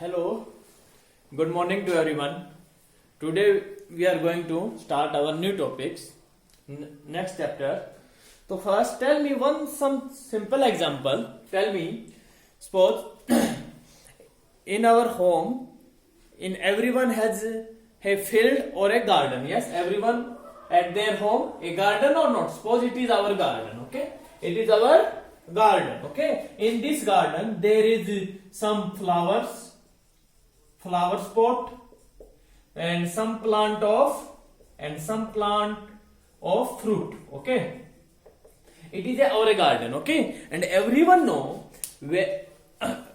Hello, good morning to everyone. Today we are going to start our new topics. Next chapter. So first, tell me some simple example. Tell me, suppose in our home, in everyone has a field or a garden. Yes, everyone at their home a garden or not. Suppose it is our garden. Okay, it is our garden. Okay, in this garden there is some flowers, flower spot, and some plant of fruit. Okay, it is our garden. Okay, and everyone know where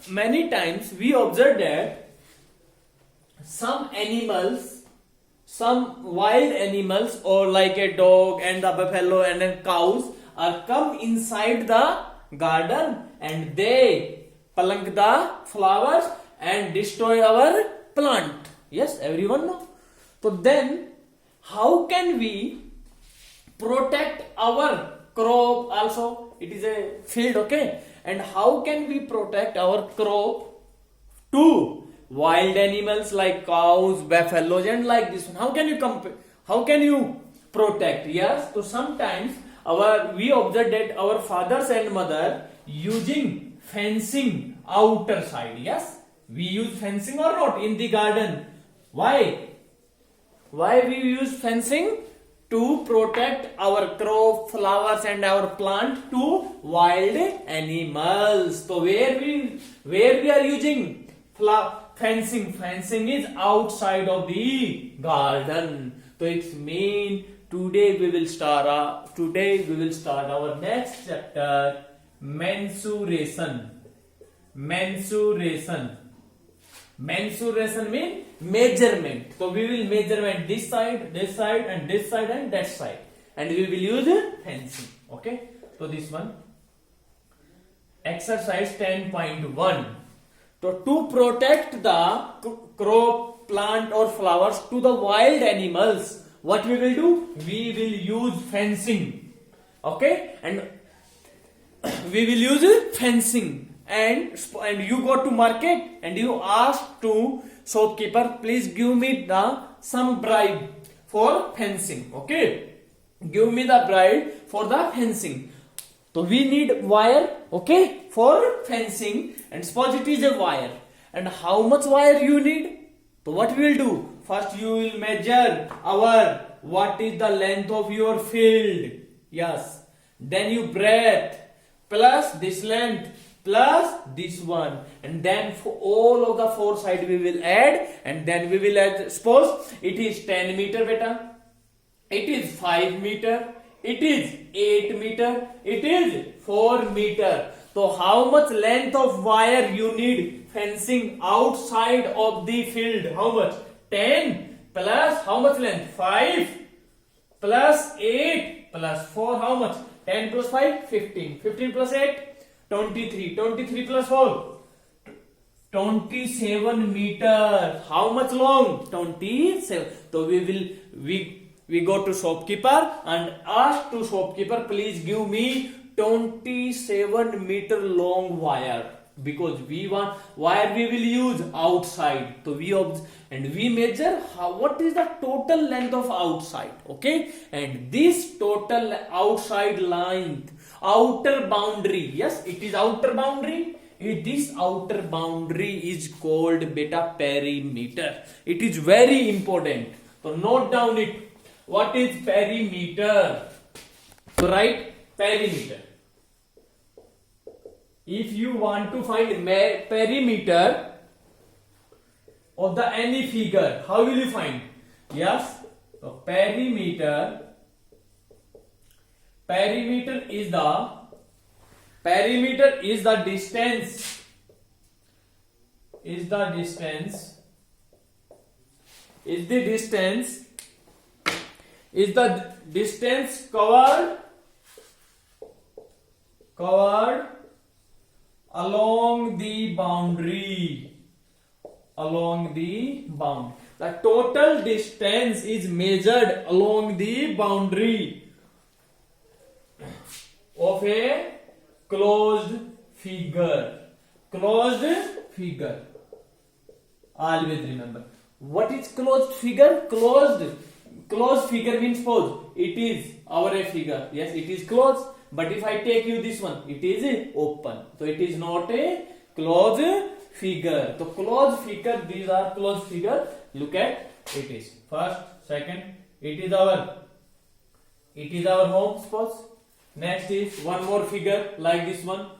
many times we observe that some animals, some wild animals, or like a dog and the buffalo and then cows are come inside the garden and they pluck the flowers and destroy our plant. Yes, everyone know. So then how can we protect our crop? Also it is a field. Okay, and how can we protect our crop to wild animals like cows, buffaloes, and like this one? How can you how can you protect? Yes, so sometimes we observe that our fathers and mother using fencing outer side. Yes, we use fencing or not in the garden. Why we use fencing? To protect our crop, flowers, and our plant to wild animals. So where we are using fencing? Fencing is outside of the garden. So it's mean today we will start our next chapter, mensuration. Mensuration means measurement. So we will measurement this side, and this side, and that side, and we will use fencing. Okay, so this one exercise 10.1. So to protect the crop, plant, or flowers to the wild animals, what we will do? We will use fencing. Okay, and we will use fencing. And you go to market and you ask to shopkeeper, please give me some bribe for fencing. Okay, give me the bribe for the fencing. So we need wire. Okay, for fencing, and suppose it is a wire. And how much wire you need? So what we will do? First you will measure what is the length of your field. Yes, then you breadth plus this length plus this one, and then for all of the four sides we will add, and then we will add. Suppose it is 10 meter, beta, it is 5 meter, it is 8 meter, it is 4 meter. So how much length of wire you need fencing outside of the field? How much? 10 plus how much length? 5 plus 8 plus 4, how much? 10 plus 5, 15. 15 plus 8, 23. 23 plus 4, 27 meter. How much long? 27. So we go to shopkeeper and ask to shopkeeper, please give me 27 meter long wire, because we want wire we will use outside. So we measure what is the total length of outside. Okay, and this total outside length, outer boundary. Yes, it is outer boundary. This outer boundary is called beta perimeter. It is very important. So note down it. What is perimeter? So write perimeter. If you want to find perimeter of the any figure, how will you find? Yes, so perimeter is the distance covered along the boundary. The total distance is measured along the boundary of a closed figure. Always remember. What is closed figure? Closed figure means suppose it is our figure. Yes, it is closed. But if I take you this one, it is open. So it is not a closed figure. So closed figure, these are closed figure. Look at it is first, second. It is our home. Suppose. Next is one more figure like this one.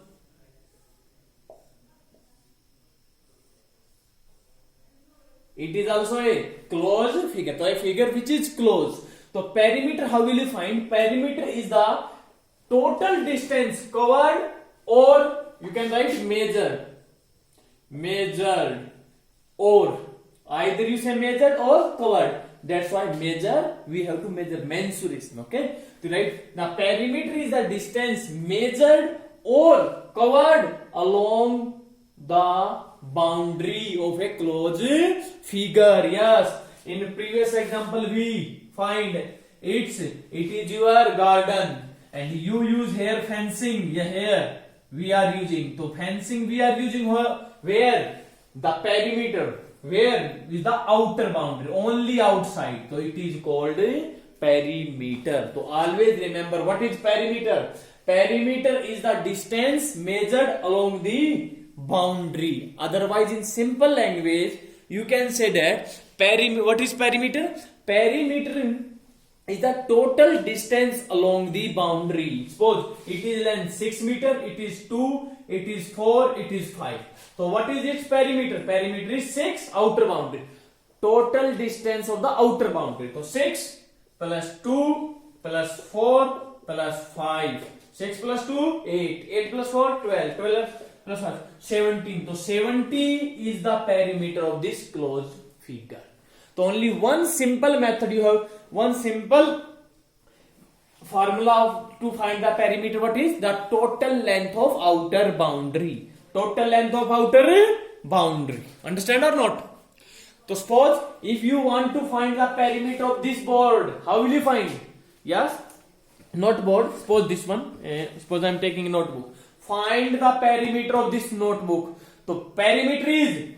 It is also a closed figure. So a figure which is closed. So perimeter, how will you find? Perimeter is the total distance covered, or you can write measured. Measured, or either you say measured or covered. That's why measure, we have to measure mensuration. Okay, to write the perimeter is the distance measured or covered along the boundary of a closed figure. Yes, in previous example we find it is your garden and you use here fencing. Yeah, here we are using, so fencing we are using where the perimeter, where is the outer boundary, only outside, so it is called perimeter. So always remember what is perimeter. Perimeter is the distance measured along the boundary. Otherwise, in simple language, you can say that what is perimeter? Perimeter is the total distance along the boundary. Suppose it is length 6 meter, it is 2, it is 4, it is 5. So what is its perimeter? Perimeter is 6 outer boundary. Total distance of the outer boundary. So 6 plus 2 plus 4 plus 5. 6 plus 2, 8. 8 plus 4, 12. 12 plus 5, 17. So 70 is the perimeter of this closed figure. So only one simple method you have, one simple formula to find the perimeter. What is the total length of outer boundary? Total length of outer boundary. Understand or not? So suppose if you want to find the perimeter of this board, how will you find? Yes, not board. Suppose this one. Suppose I am taking a notebook. Find the perimeter of this notebook. So perimeter is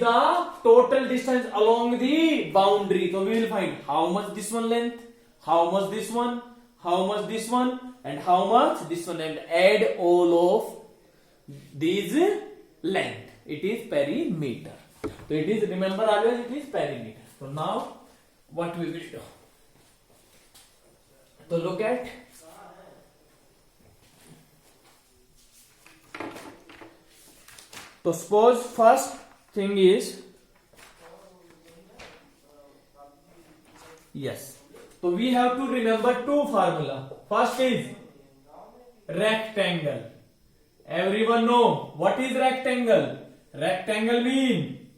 the total distance along the boundary. So we will find how much this one length, how much this one, how much this one, and how much this one, and add all of these length. It is perimeter. So it is, remember always it is perimeter. So now what we will do? So look at so suppose first thing is yes. So we have to remember two formula. First is rectangle. Everyone know what is rectangle? Rectangle mean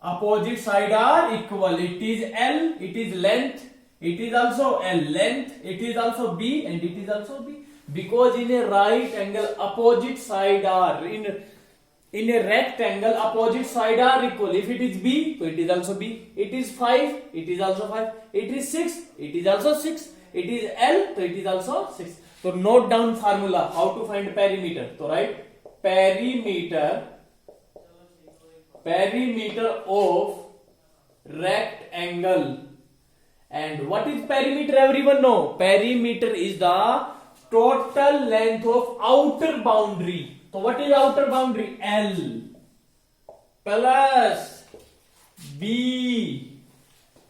opposite side are equal. It is L, it is length, it is also L length, it is also B, and it is also B. Because in a right angle opposite side are in a rectangle opposite side are equal. If it is B, so it is also B. It is 5, it is also 5. It is 6, it is also 6. It is L, so it is also 6. So note down formula how to find perimeter. So write perimeter of rectangle. And what is perimeter? Everyone know. Perimeter is the total length of outer boundary. So what is outer boundary? L plus B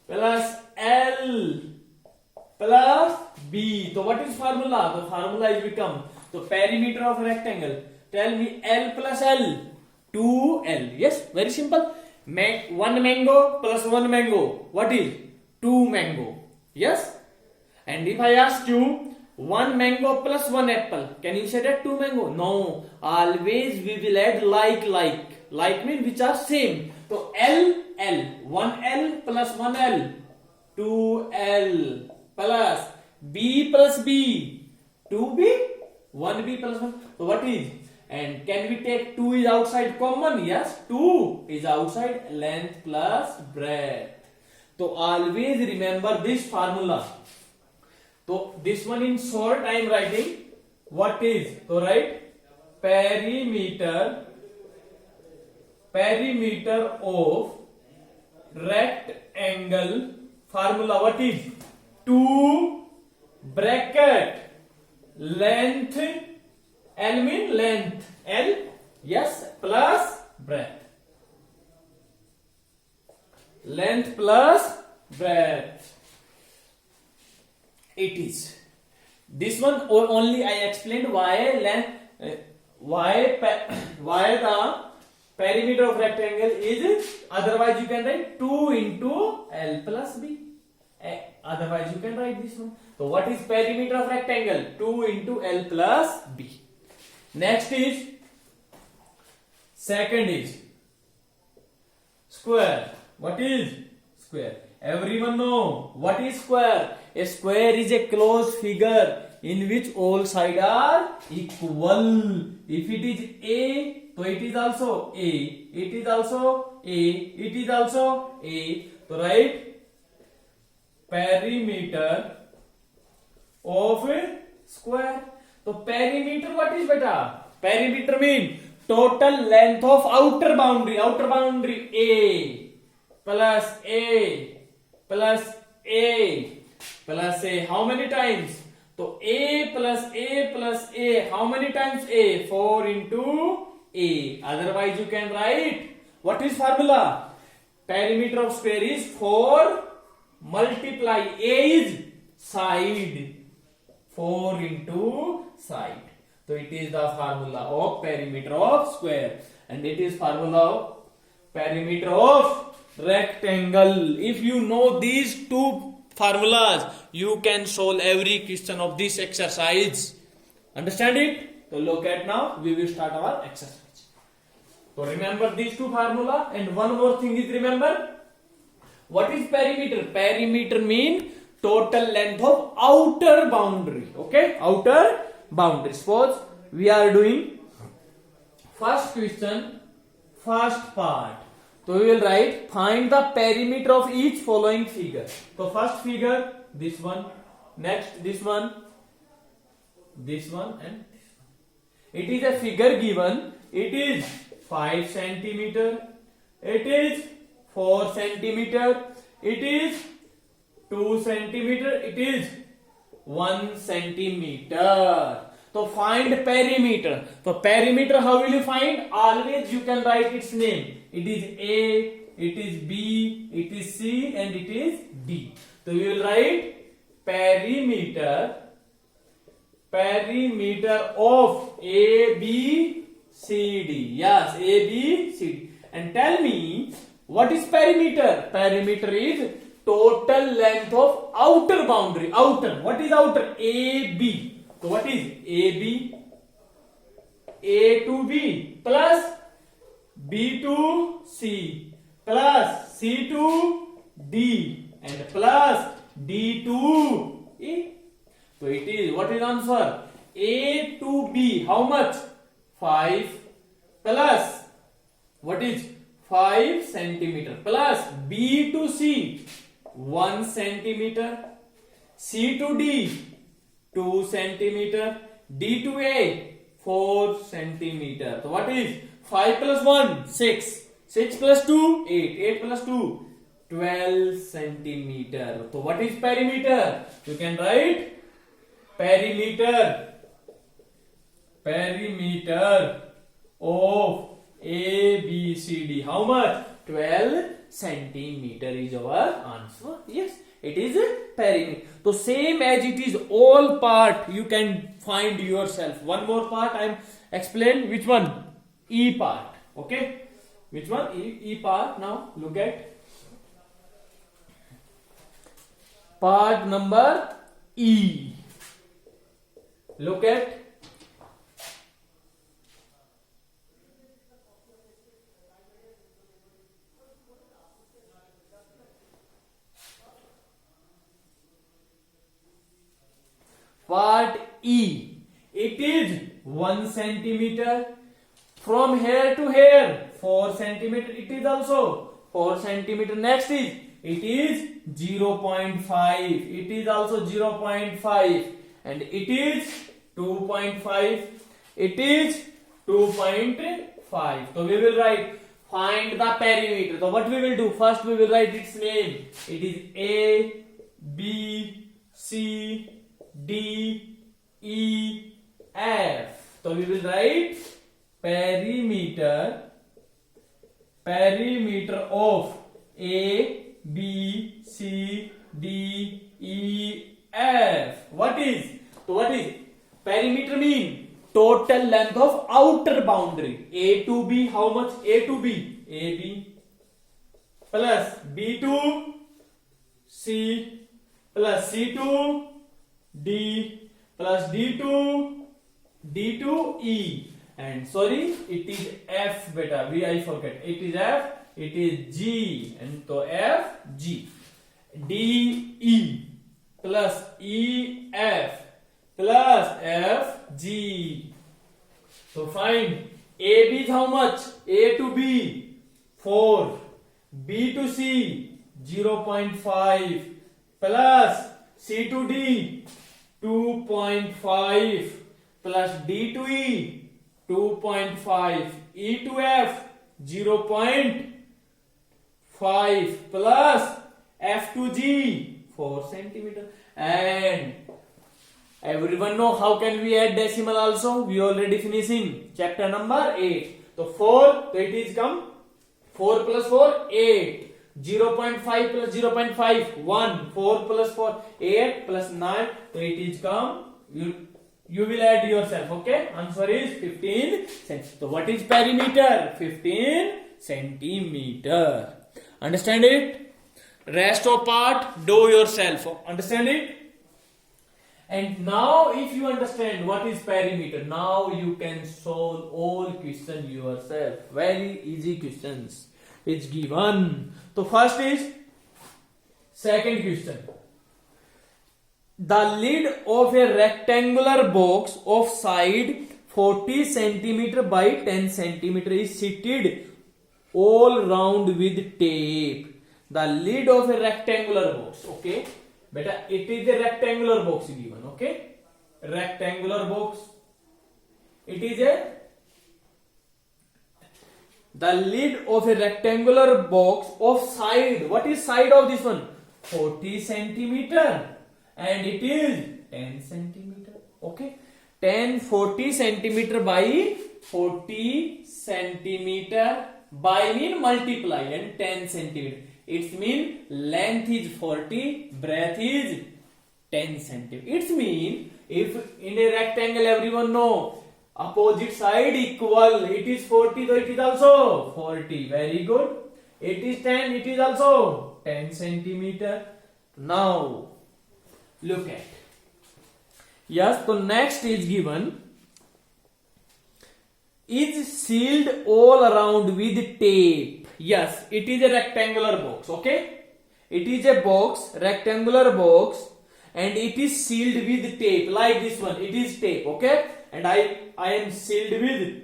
plus L plus B. So what is formula? The formula is become, so perimeter of rectangle. Tell me L plus L. 2L. Yes, very simple. One mango plus one mango. What is? 2 mango. Yes. And if I ask you, one mango plus one apple, can you say that 2 mango? No. Always we will add like. Like means which are same. So L. 1L plus 1L. 2L plus B plus B. 2B. 1B plus 1. So what is? And can we take 2 is outside common? Yes. 2 is outside, length plus breadth. So always remember this formula. So this one in short I am writing what is. So write perimeter perimeter of rectangle formula. What is 2 bracket length, L mean length, L, yes, plus breadth, length plus breadth. It is this one only I explained why length, why the perimeter of rectangle is, otherwise you can write 2 into L plus B. Otherwise you can write this one. So what is perimeter of rectangle? 2 into L plus B. Next is, second is square. What is square? Everyone know what is square? A square is a closed figure in which all sides are equal. If it is A, so it is also A. It is also A. It is also A. So write perimeter of a square. So perimeter, what is beta? Perimeter mean total length of outer boundary. Outer boundary A plus A plus A plus A. How many times? So A plus A plus A. How many times A? 4 into A. Otherwise you can write, what is formula? Perimeter of square is 4 multiply A is side. 4 into side. So it is the formula of perimeter of square. And it is formula of perimeter of rectangle. If you know these two formulas, you can solve every question of this exercise. Understand it? So look at now, we will start our exercise. So remember these two formula, and one more thing is, remember what is perimeter? Perimeter mean total length of outer boundary. Okay, outer boundary. Suppose we are doing first question, first part. So we will write, find the perimeter of each following figure. So first figure, this one, next this one, this one, and this one. It is a figure given. It is 5 centimeter. It is 4 centimeter. It is 2 centimeter. It is 1 centimeter. So find perimeter. So perimeter, how will you find? Always you can write its name. It is A, it is B, it is C, and it is D. So you will write perimeter of A, B, C, D. Yes, A, B, C, D. And tell me, what is perimeter? Perimeter is total length of outer boundary. Outer. What is outer? A, B. So what is A, B? A to B plus B to C plus C to D and plus D to E. So it is, what is answer? A to B, how much? 5 plus, what is 5 centimeter plus B to C 1 centimeter, C to D 2 centimeter, D to A 4 centimeter. So what is 5 plus 1? 6. 6 plus 2? 8. 8 plus 2? 12 centimeter. So what is perimeter? You can write perimeter of A, B, C, D. How much? 12 centimeter is our answer. Yes, it is a perimeter. So same as it is all part, you can find yourself. One more part I am explain. Which one? E part. Okay. Which one? E part. Now look at part number E. Look at part E. It is 1 centimeter. From here to here 4 centimeter. It is also 4 centimeter. Next is, it is 0.5. It is also 0.5. And it is 2.5. It is 2.5. So we will write find the perimeter. So what we will do? First we will write its name. It is A, B, C, D, E, F. So we will write perimeter of A, B, C, D, E, F. What is perimeter mean? Total length of outer boundary. A to B, how much? A to B, AB plus B to C plus C to D plus D to E. And sorry, it is F, beta. I forget. It is F. It is G. And so F, G. D, E plus E, F plus F, G. So find AB is how much? A to B 4, B to C 0.5 plus C to D 2.5 plus D to E 2.5, E to F 0.5 plus F to G 4 centimeter. And everyone know how can we add decimal also? We already finishing chapter number 8. So 4, so it is come 4 plus 4 8, 0.5 plus 0.5 1, 4 plus 4 8 plus 9, so it is come, you will add yourself. Okay, answer is 15 centimeter. So what is perimeter? 15 centimeter. Understand it? Rest of part do yourself. Understand it? And now if you understand what is perimeter, now you can solve all questions yourself. Very easy questions. It's given. So first is second question. The lid of a rectangular box of side 40 centimeter by 10 centimeter is seated all round with tape. The lid of a rectangular box. Okay. Beta, it is a rectangular box given. Okay. Rectangular box. It is the lid of a rectangular box of side. What is side of this one? 40 centimeter. And it is 10 centimeter. Okay. 40 centimeter by 40 centimeter by mean multiply and 10 centimeter. It mean length is 40, breadth is 10 centimeter. It mean if in a rectangle everyone know opposite side equal, it is 40, so it is also 40. Very good. It is 10, it is also 10 centimeter. Now look at. Yes, so next is given. Is sealed all around with tape. Yes, it is a rectangular box. Okay, it is a box, rectangular box, and it is sealed with tape like this one. It is tape. Okay, and I am sealing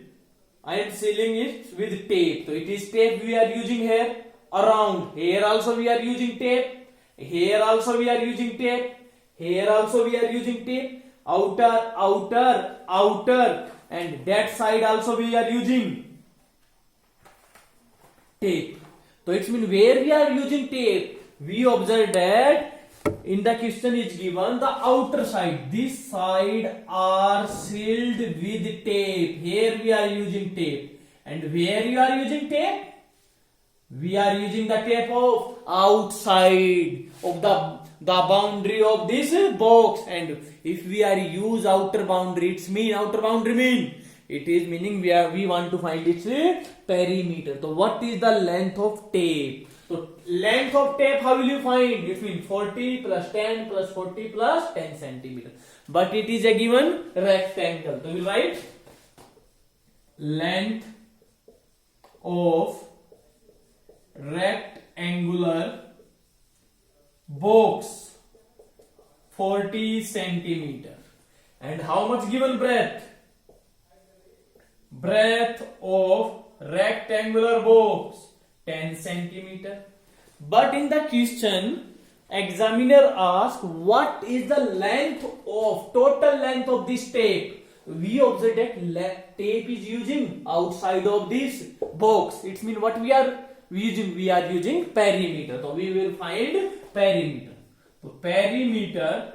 it with tape. So it is tape we are using here. Around here also we are using tape. Here also we are using tape. Here also we are using tape. Outer, and that side also we are using tape. So it means where we are using tape, we observe that in the question is given the outer side. This side are sealed with tape. Here we are using tape. And where you are using tape? We are using the tape of outside of the boundary of this box. And if we are use outer boundary, it's mean outer boundary mean it is meaning we want to find its perimeter. So what is the length of tape? So length of tape, how will you find? It means 40 plus 10 plus 40 plus 10 centimeter. But it is a given rectangle. So we write length of rectangular box 40 centimeter. And how much given breadth? Breadth of rectangular box 10 centimeter. But in the question, examiner asks what is the length of total length of this tape. we observe that tape is using outside of this box. It means what we are using? We are using perimeter. So we will find perimeter. So perimeter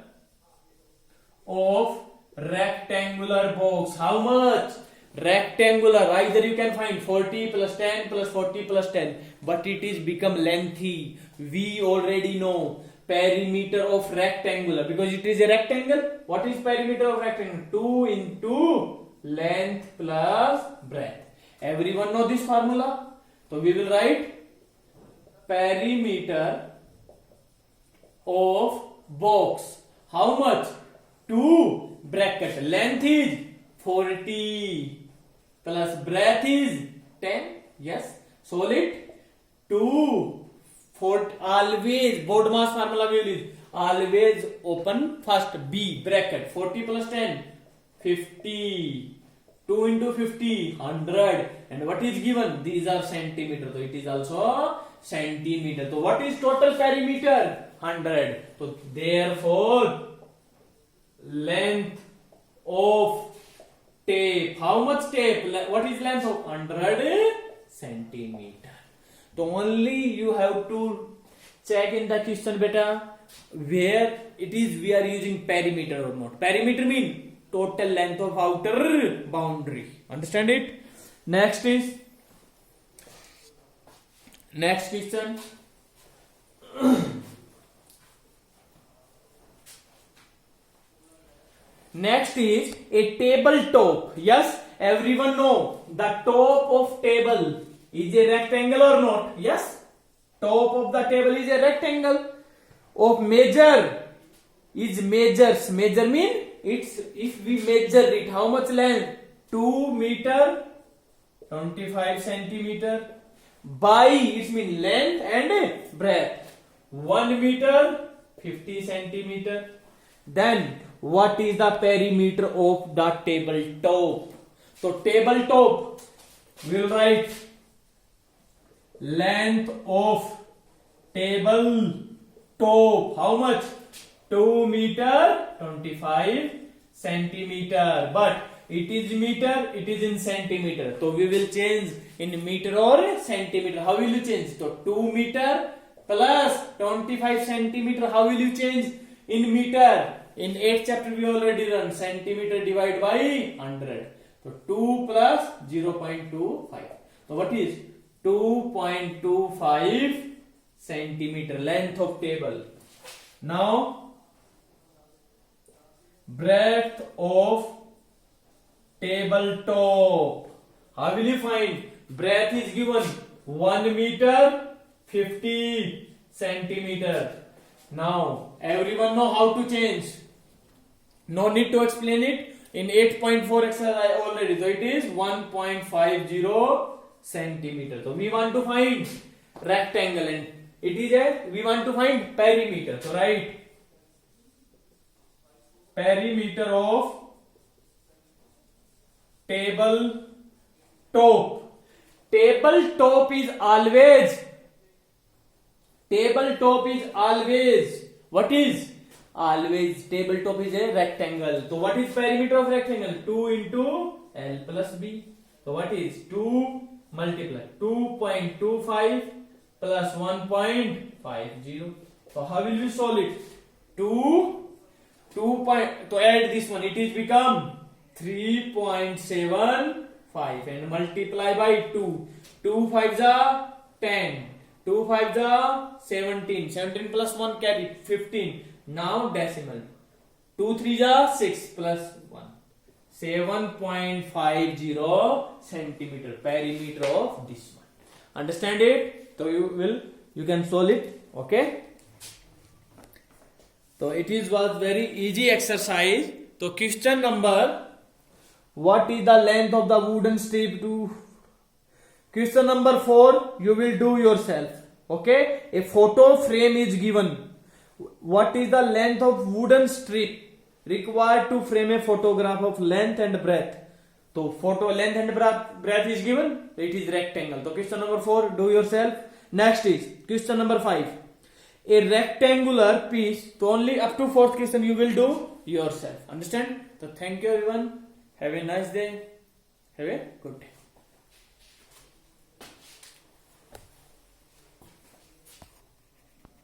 of rectangular box. How much? Rectangular. Either you can find 40 plus 10 plus 40 plus 10, but it is become lengthy. We already know perimeter of rectangular because it is a rectangle. What is perimeter of rectangle? 2 into length plus breadth. Everyone know this formula? So we will write perimeter of box. How much? 2 bracket. Length is 40 plus breadth is 10. Yes. Solid 2. For always board mass formula we will use. Always open first B bracket. 40 plus 10 50. 2 into 50 100. And what is given? These are centimeter. So it is also centimeter. So what is total perimeter? 100. So therefore length of tape. How much tape? What is length of 100 centimeter? So only you have to check in the question beta where it is we are using perimeter or not. Perimeter mean total length of outer boundary. Understand it? Next is next question. Next is a tabletop. Yes, everyone know the top of table is a rectangle or not? Yes, top of the table is a rectangle. Of measure is measures. Measure mean it's if we measure it, how much length? 2 meter 25 centimeter by it mean length and breadth 1 meter 50 centimeter. Then what is the perimeter of the tabletop? So tabletop we will write length of table top. How much? 2 meter 25 centimeter. But it is meter, it is in centimeter. So we will change in meter or centimeter. How will you change? So 2 meter plus 25 centimeter. How will you change in meter? In 8th chapter we already learned centimeter divided by 100. So 2 plus 0.25. So what is 2.25 centimeter length of table. Now breadth of tabletop. How will you find? Breadth is given 1 meter 50 centimeter. Now everyone know how to change. No need to explain it. In 8.4 exercise I already. So it is 1.50 centimeter. So we want to find rectangle and it is a we want to find perimeter. So write perimeter of table top. Table top is always what is? Always tabletop is a rectangle. So what is perimeter of rectangle? 2 into L plus B. So what is 2 multiply 2.25 plus 1.50. So how will we solve it? 2 to add this one, it is become 3.75 and multiply by 2. 2 5s are 10. 2 5s are 17. 17 plus 1 carry 15. Now decimal. 2 3s are 6 plus 1. 7.50 centimeter perimeter of this one. Understand it? So you can solve it. Okay. So it was very easy exercise. So question number, what is the length of the wooden strip to? Question number 4 you will do yourself. Okay. A photo frame is given. What is the length of wooden strip required to frame a photograph of length and breadth? So photo length and breadth is given. It is rectangle. So question number 4 do yourself. Next is question number 5. A rectangular piece. So only up to 4th question you will do yourself. Understand? So thank you everyone. Have a nice day. Have a good day.